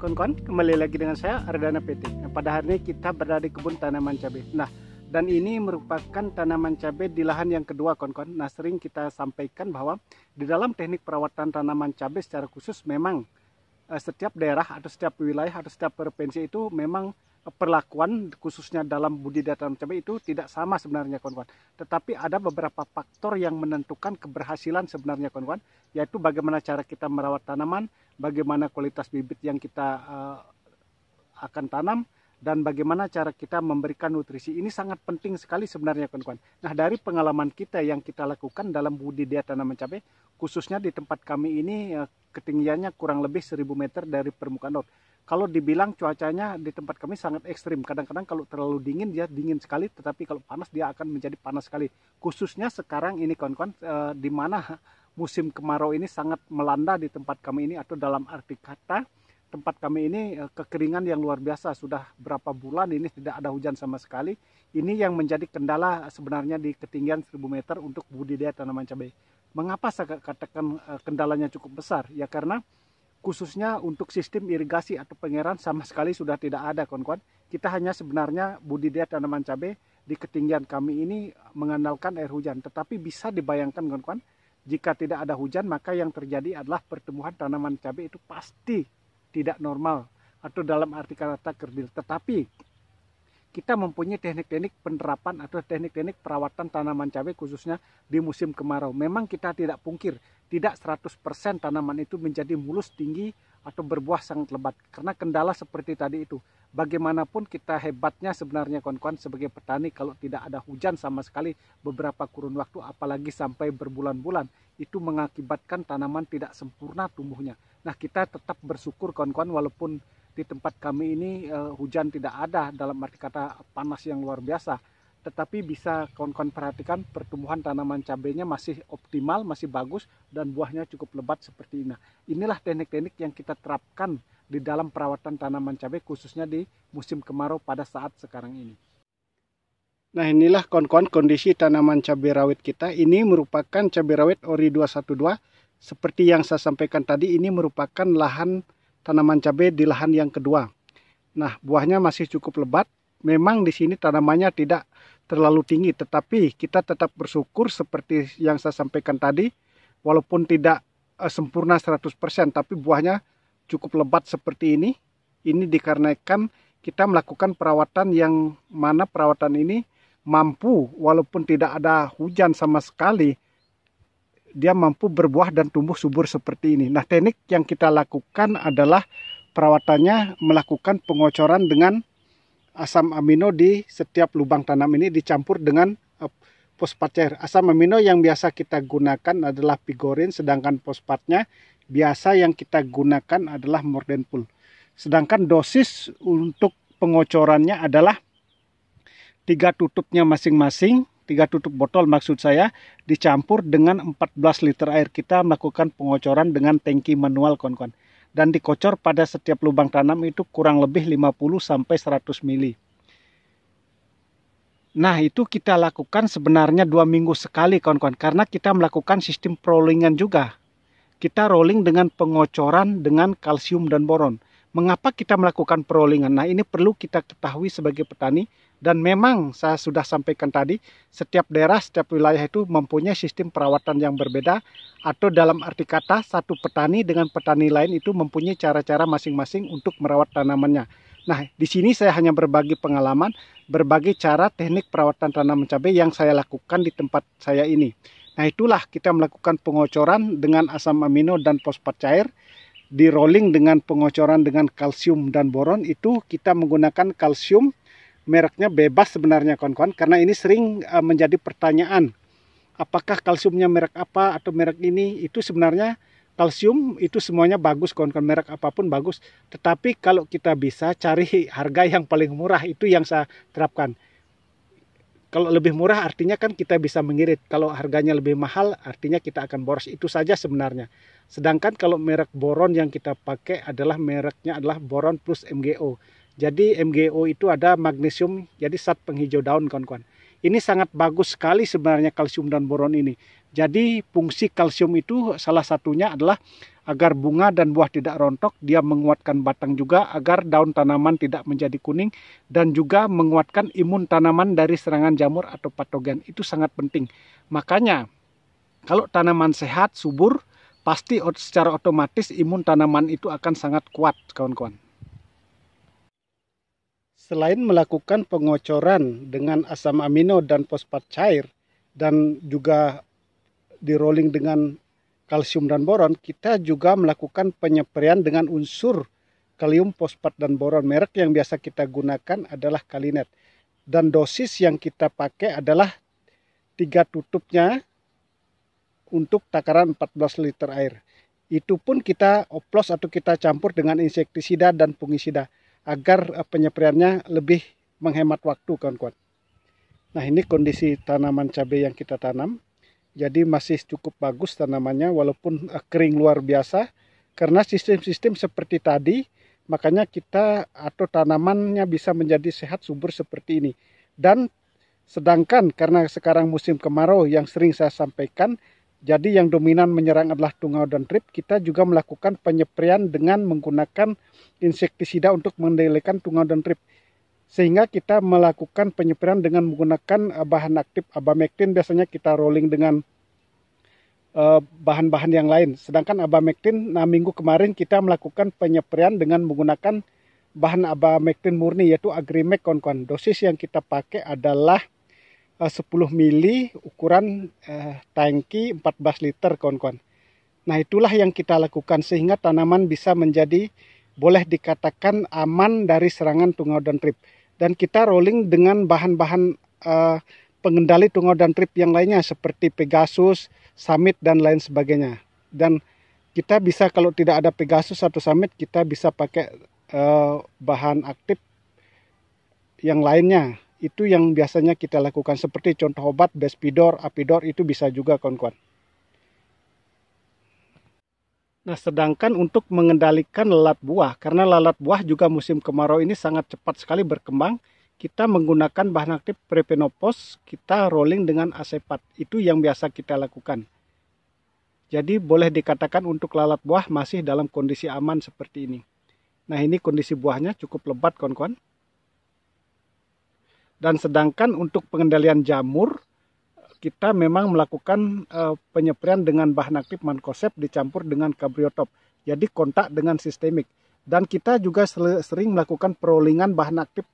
kawan-kawan, kembali lagi dengan saya Ardana PT. Nah, pada hari ini kita berada di kebun tanaman cabai. Nah, dan ini merupakan tanaman cabai di lahan yang kedua kawan-kawan. Nah, sering kita sampaikan bahwa di dalam teknik perawatan tanaman cabai secara khusus memang setiap daerah atau setiap wilayah atau setiap provinsi itu memang perlakuan khususnya dalam budidaya tanaman cabai itu tidak sama sebenarnya kawan-kawan. Tetapi ada beberapa faktor yang menentukan keberhasilan sebenarnya kawan-kawan, yaitu bagaimana cara kita merawat tanaman, bagaimana kualitas bibit yang kita akan tanam, dan bagaimana cara kita memberikan nutrisi. Ini sangat penting sekali sebenarnya kawan-kawan. Nah, dari pengalaman kita yang kita lakukan dalam budidaya tanaman cabai, khususnya di tempat kami ini ketinggiannya kurang lebih 1000 meter dari permukaan laut. Kalau dibilang cuacanya di tempat kami sangat ekstrim, kadang-kadang kalau terlalu dingin dia dingin sekali, tetapi kalau panas dia akan menjadi panas sekali. Khususnya sekarang ini kawan-kawan, di mana musim kemarau ini sangat melanda di tempat kami ini, atau dalam arti kata tempat kami ini kekeringan yang luar biasa. Sudah berapa bulan ini tidak ada hujan sama sekali. Ini yang menjadi kendala sebenarnya di ketinggian 1000 meter untuk budidaya tanaman cabai. Mengapa saya katakan kendalanya cukup besar? Ya karena khususnya untuk sistem irigasi atau pengairan sama sekali sudah tidak ada kawan-kawan. Kita hanya sebenarnya budidaya tanaman cabai di ketinggian kami ini mengandalkan air hujan. Tetapi bisa dibayangkan kawan-kawan, jika tidak ada hujan maka yang terjadi adalah pertumbuhan tanaman cabai itu pasti tidak normal atau dalam arti kata kerdil. Tetapi kita mempunyai teknik-teknik penerapan atau teknik-teknik perawatan tanaman cabai khususnya di musim kemarau. Memang kita tidak pungkir, tidak 100% tanaman itu menjadi mulus, tinggi, atau berbuah sangat lebat. Karena kendala seperti tadi itu. Bagaimanapun kita hebatnya sebenarnya kawan-kawan sebagai petani, kalau tidak ada hujan sama sekali beberapa kurun waktu, apalagi sampai berbulan-bulan, itu mengakibatkan tanaman tidak sempurna tumbuhnya. Nah, kita tetap bersyukur kawan-kawan, walaupun di tempat kami ini hujan tidak ada, dalam arti kata panas yang luar biasa, tetapi bisa kawan-kawan perhatikan pertumbuhan tanaman cabainya masih optimal, masih bagus, dan buahnya cukup lebat seperti ini. Nah, inilah teknik-teknik yang kita terapkan di dalam perawatan tanaman cabai khususnya di musim kemarau pada saat sekarang ini. Nah, inilah kawan-kawan kondisi tanaman cabai rawit kita. Ini merupakan cabai rawit Ori 212. Seperti yang saya sampaikan tadi, ini merupakan lahan tanaman cabai di lahan yang kedua. Nah, buahnya masih cukup lebat. Memang di sini tanamannya tidak terlalu tinggi, tetapi kita tetap bersyukur seperti yang saya sampaikan tadi, walaupun tidak sempurna 100%, tapi buahnya cukup lebat seperti ini. Ini dikarenakan kita melakukan perawatan yang mana perawatan ini mampu, walaupun tidak ada hujan sama sekali, dia mampu berbuah dan tumbuh subur seperti ini. Nah, teknik yang kita lakukan adalah perawatannya melakukan pengocoran dengan asam amino di setiap lubang tanam ini dicampur dengan fosfat cair. Asam amino yang biasa kita gunakan adalah Pigorin, sedangkan fosfatnya biasa yang kita gunakan adalah Mordenpul. Sedangkan dosis untuk pengocorannya adalah 3 tutupnya masing-masing, 3 tutup botol maksud saya, dicampur dengan 14 liter air. Kita melakukan pengocoran dengan tangki manual kawan-kawan. Dan dikocor pada setiap lubang tanam itu kurang lebih 50-100 mili. Nah, itu kita lakukan sebenarnya 2 minggu sekali kawan-kawan. Karena kita melakukan sistem rollingan juga. Kita rolling dengan pengocoran dengan kalsium dan boron. Mengapa kita melakukan perollingan? Nah, ini perlu kita ketahui sebagai petani. Dan memang saya sudah sampaikan tadi, setiap daerah, setiap wilayah itu mempunyai sistem perawatan yang berbeda. Atau dalam arti kata, satu petani dengan petani lain itu mempunyai cara-cara masing-masing untuk merawat tanamannya. Nah, di sini saya hanya berbagi pengalaman, berbagi cara teknik perawatan tanaman cabai yang saya lakukan di tempat saya ini. Nah, itulah kita melakukan pengocoran dengan asam amino dan fosfat cair. Di rolling dengan pengocoran dengan kalsium dan boron, itu kita menggunakan kalsium. Mereknya bebas sebenarnya kawan-kawan, karena ini sering menjadi pertanyaan. Apakah kalsiumnya merek apa atau merek ini? Itu sebenarnya kalsium itu semuanya bagus kawan-kawan, merek apapun bagus. Tetapi kalau kita bisa cari harga yang paling murah, itu yang saya terapkan. Kalau lebih murah artinya kan kita bisa mengirit. Kalau harganya lebih mahal artinya kita akan boros. Itu saja sebenarnya. Sedangkan kalau merek boron yang kita pakai adalah mereknya adalah boron plus MgO. Jadi MgO itu ada magnesium, jadi zat penghijau daun kawan-kawan. Ini sangat bagus sekali sebenarnya kalsium dan boron ini. Jadi fungsi kalsium itu salah satunya adalah agar bunga dan buah tidak rontok, dia menguatkan batang juga agar daun tanaman tidak menjadi kuning, dan juga menguatkan imun tanaman dari serangan jamur atau patogen. Itu sangat penting. Makanya kalau tanaman sehat, subur, pasti secara otomatis imun tanaman itu akan sangat kuat, kawan-kawan. Selain melakukan pengocoran dengan asam amino dan fosfat cair, dan juga di rolling dengan kalsium dan boron, kita juga melakukan penyeperian dengan unsur kalium, fosfat, dan boron. Merek yang biasa kita gunakan adalah Kalinet. Dan dosis yang kita pakai adalah 3 tutupnya untuk takaran 14 liter air. Itu pun kita oplos atau kita campur dengan insektisida dan fungisida agar penyeperiannya lebih menghemat waktu, kawan-kawan. Nah, ini kondisi tanaman cabai yang kita tanam. Jadi masih cukup bagus tanamannya walaupun kering luar biasa. Karena sistem-sistem seperti tadi, makanya kita atau tanamannya bisa menjadi sehat subur seperti ini. Dan sedangkan karena sekarang musim kemarau yang sering saya sampaikan, jadi yang dominan menyerang adalah tungau dan trip, kita juga melakukan penyeperian dengan menggunakan insektisida untuk mengendalikan tungau dan trip. Sehingga kita melakukan penyeperian dengan menggunakan bahan aktif abamectin, biasanya kita rolling dengan bahan-bahan yang lain. Sedangkan abamectin, minggu kemarin kita melakukan penyeperian dengan menggunakan bahan abamectin murni, yaitu Agrimec, kawan-kawan. Dosis yang kita pakai adalah 10 mili, ukuran tangki 14 liter, kawan-kawan. Nah, itulah yang kita lakukan sehingga tanaman bisa menjadi, boleh dikatakan, aman dari serangan tungau dan trip. Dan kita rolling dengan bahan-bahan pengendali tungau dan trip yang lainnya seperti Pegasus, Summit, dan lain sebagainya. Dan kita bisa, kalau tidak ada Pegasus atau Summit, kita bisa pakai bahan aktif yang lainnya. Itu yang biasanya kita lakukan, seperti contoh obat Bespidor, Apidor, itu bisa juga, kawan-kawan. Nah, sedangkan untuk mengendalikan lalat buah, karena lalat buah juga musim kemarau ini sangat cepat sekali berkembang, kita menggunakan bahan aktif Prepenopos, kita rolling dengan Asepat. Itu yang biasa kita lakukan. Jadi boleh dikatakan untuk lalat buah masih dalam kondisi aman seperti ini. Nah, ini kondisi buahnya cukup lebat, kawan-kawan. Dan sedangkan untuk pengendalian jamur, kita memang melakukan penyeperian dengan bahan aktif Mancozeb dicampur dengan Cabriotop. Jadi kontak dengan sistemik. Dan kita juga sering melakukan perollingan bahan aktif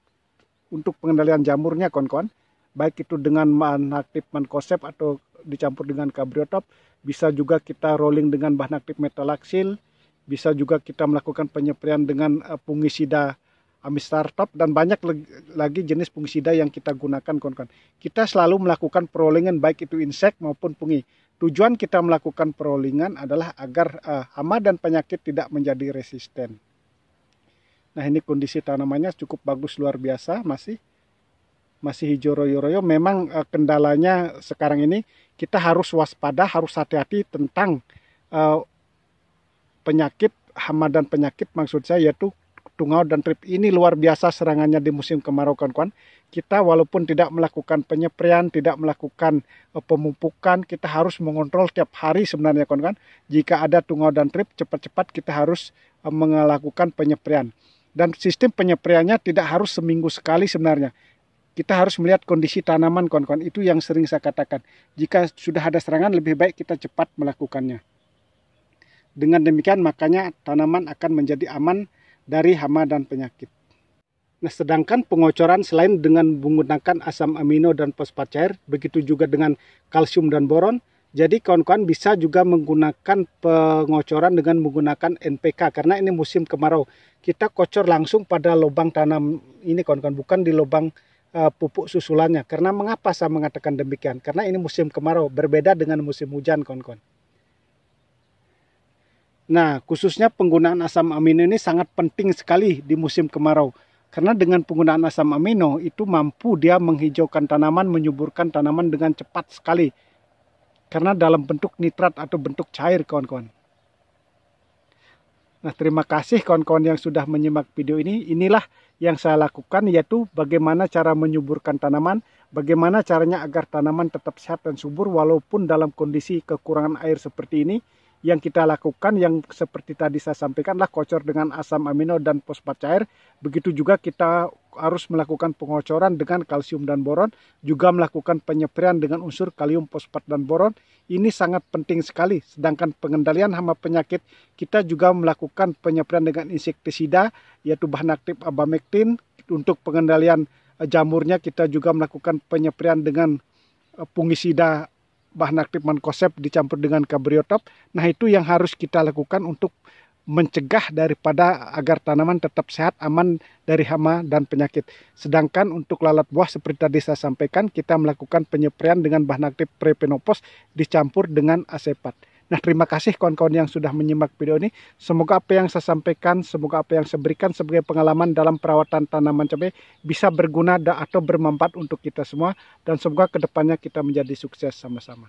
untuk pengendalian jamurnya, kawan-kawan. Baik itu dengan bahan aktif Mancozeb atau dicampur dengan Cabriotop. Bisa juga kita rolling dengan bahan aktif Metalaxyl. Bisa juga kita melakukan penyeperian dengan fungisida Amistartop, dan banyak lagi jenis fungisida yang kita gunakan, kawan-kawan. Kita selalu melakukan perollingan baik itu insek maupun fungi. Tujuan kita melakukan perollingan adalah agar hama dan penyakit tidak menjadi resisten. Nah, ini kondisi tanamannya cukup bagus luar biasa, masih hijau royo-royo. Memang kendalanya sekarang ini kita harus waspada, harus hati-hati tentang penyakit, hama dan penyakit maksud saya, yaitu tungau dan trip. Ini luar biasa serangannya di musim kemarau, kawan-kawan. Kita walaupun tidak melakukan penyeperian, tidak melakukan pemupukan, kita harus mengontrol tiap hari sebenarnya, kawan-kawan. Jika ada tungau dan trip, cepat-cepat kita harus melakukan penyeperian. Dan sistem penyeperiannya tidak harus seminggu sekali sebenarnya. Kita harus melihat kondisi tanaman, kawan-kawan. Itu yang sering saya katakan. Jika sudah ada serangan, lebih baik kita cepat melakukannya. Dengan demikian, makanya tanaman akan menjadi aman dari hama dan penyakit. Nah, sedangkan pengocoran selain dengan menggunakan asam amino dan fosfat cair, begitu juga dengan kalsium dan boron. Jadi kawan-kawan bisa juga menggunakan pengocoran dengan menggunakan NPK, karena ini musim kemarau. Kita kocor langsung pada lubang tanam ini, kawan-kawan, bukan di lubang pupuk susulannya. Karena mengapa saya mengatakan demikian? Karena ini musim kemarau, berbeda dengan musim hujan, kawan-kawan. Nah, khususnya penggunaan asam amino ini sangat penting sekali di musim kemarau. Karena dengan penggunaan asam amino itu mampu dia menghijaukan tanaman, menyuburkan tanaman dengan cepat sekali. Karena dalam bentuk nitrat atau bentuk cair, kawan-kawan. Nah, terima kasih kawan-kawan yang sudah menyimak video ini. Inilah yang saya lakukan yaitu bagaimana cara menyuburkan tanaman, bagaimana caranya agar tanaman tetap sehat dan subur walaupun dalam kondisi kekurangan air seperti ini. Yang kita lakukan yang seperti tadi saya sampaikanlah kocor dengan asam amino dan fosfat cair. Begitu juga kita harus melakukan pengocoran dengan kalsium dan boron, juga melakukan penyepraian dengan unsur kalium, fosfat dan boron. Ini sangat penting sekali. Sedangkan pengendalian hama penyakit kita juga melakukan penyepraian dengan insektisida yaitu bahan aktif abamectin. Untuk pengendalian jamurnya kita juga melakukan penyepraian dengan fungisida bahan aktif mancozeb dicampur dengan kabriotop. Nah, itu yang harus kita lakukan untuk mencegah daripada agar tanaman tetap sehat, aman dari hama dan penyakit. Sedangkan untuk lalat buah seperti tadi saya sampaikan, kita melakukan penyepraian dengan bahan aktif Prepenopos dicampur dengan asepat. Nah, terima kasih kawan-kawan yang sudah menyimak video ini. Semoga apa yang saya sampaikan, semoga apa yang saya berikan sebagai pengalaman dalam perawatan tanaman cabai bisa berguna atau bermanfaat untuk kita semua. Dan semoga kedepannya kita menjadi sukses sama-sama.